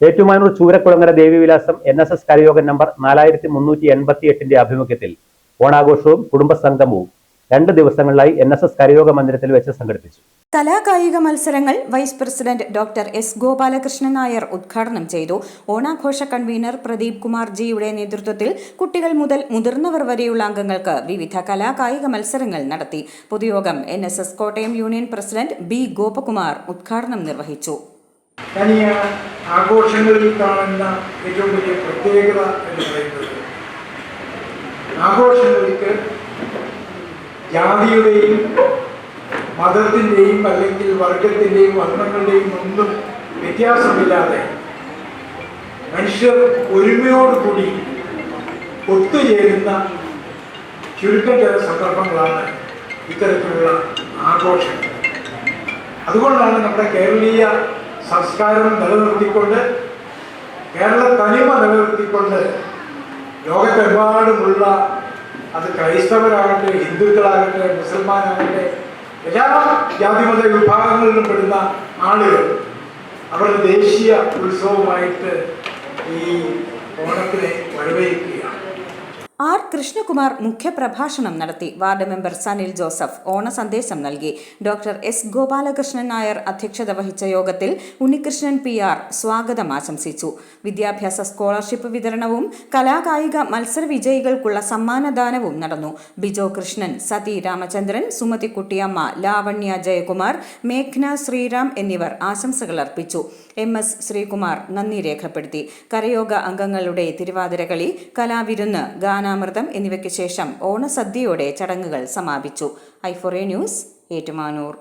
Ettumanoor Choorakkulangara Devivilasam NSS കരയോഗം number 4388 ആഭിമുഖ്യത്തിൽ ഓണാഘോഷവും കുടുംബസംഗമവും 2 ദിവസങ്ങളിലായി NSS കരയോഗ മന്ദിരത്തിൽ വെച്ച് സംഘടിപ്പിച്ചു. കലാകായിക മത്സരങ്ങൾ vice president doctor S Gopalakrishnan Nair ഉദ്ഘാടനം ചെയ്തു. ഓണാഘോഷ കൺവീനർ പ്രദീപ് കുമാർ ജിയുടെ നേതൃത്വത്തിൽ കുട്ടികൾ മുതൽ മുതിർന്നവർ വരെയുള്ള അംഗങ്ങൾക്ക് വിവിധ കലാകായിക മത്സരങ്ങൾ നടത്തി. പൊതുയോഗം NSS Kottayam union president B Gopakumar ഉദ്ഘാടനം നിർവഹിച്ചു. ആഘോഷങ്ങളിൽ കാണുന്ന ഏറ്റവും വലിയ പ്രത്യേകത എന്ന് പറയുന്നത് ആഘോഷങ്ങൾക്ക് ജാതിയുടെയും മതത്തിൻ്റെയും അല്ലെങ്കിൽ വർഗത്തിൻ്റെയും വർണ്ണങ്ങളുടെയും ഒന്നും വ്യത്യാസമില്ലാതെ മനുഷ്യർ ഒരുമയോടുകൂടി ഒത്തുചേരുന്ന ചുരുക്കം ചില സന്ദർഭങ്ങളാണ് ഇത്തരത്തിലുള്ള ആഘോഷങ്ങൾ. അതുകൊണ്ടാണ് നമ്മുടെ കേരളീയ സംസ്കാരം നിലനിർത്തിക്കൊണ്ട് കേരള തനിമ നിലനിർത്തിക്കൊണ്ട് ലോകത്തെമ്പാടുമുള്ള അത് ക്രൈസ്തവരാകട്ടെ, ഹിന്ദുക്കളാകട്ടെ, മുസൽമാനാകട്ടെ, എല്ലാ ജാതിമത വിഭാഗങ്ങളിലും പെടുന്ന ആളുകൾ അവരുടെ ദേശീയ ഉത്സവമായിട്ട് ഈ ഓണത്തിനെ വരവേൽക്കുകയാണ്. ആർ കൃഷ്ണകുമാർ മുഖ്യപ്രഭാഷണം നടത്തി. വാർഡ് മെമ്പർ സനിൽ ജോസഫ് ഓണ സന്ദേശം നൽകി. ഡോക്ടർ എസ് ഗോപാലകൃഷ്ണൻ നായർ അധ്യക്ഷത വഹിച്ച യോഗത്തിൽ ഉണ്ണികൃഷ്ണൻ PR സ്വാഗതം ആശംസിച്ചു. വിദ്യാഭ്യാസ സ്കോളർഷിപ്പ് വിതരണവും കലാകായിക മത്സര വിജയികൾക്കുള്ള സമ്മാനദാനവും നടന്നു. ബിജോ കൃഷ്ണൻ, സതി രാമചന്ദ്രൻ, സുമതിക്കുട്ടിയമ്മ, ലാവണ്യ ജയകുമാർ, മേഘ്ന ശ്രീറാം എന്നിവർ ആശംസകൾ അർപ്പിച്ചു. MS ശ്രീകുമാർ നന്ദി രേഖപ്പെടുത്തി. കരയോഗ അംഗങ്ങളുടെ തിരുവാതിരകളി, കലാവിരുന്ന്, ഗാനാമൃതം എന്നിവയ്ക്ക് ശേഷം ഓണസദ്യയോടെ ചടങ്ങുകൾ സമാപിച്ചു. i4a news, Ettumanoor.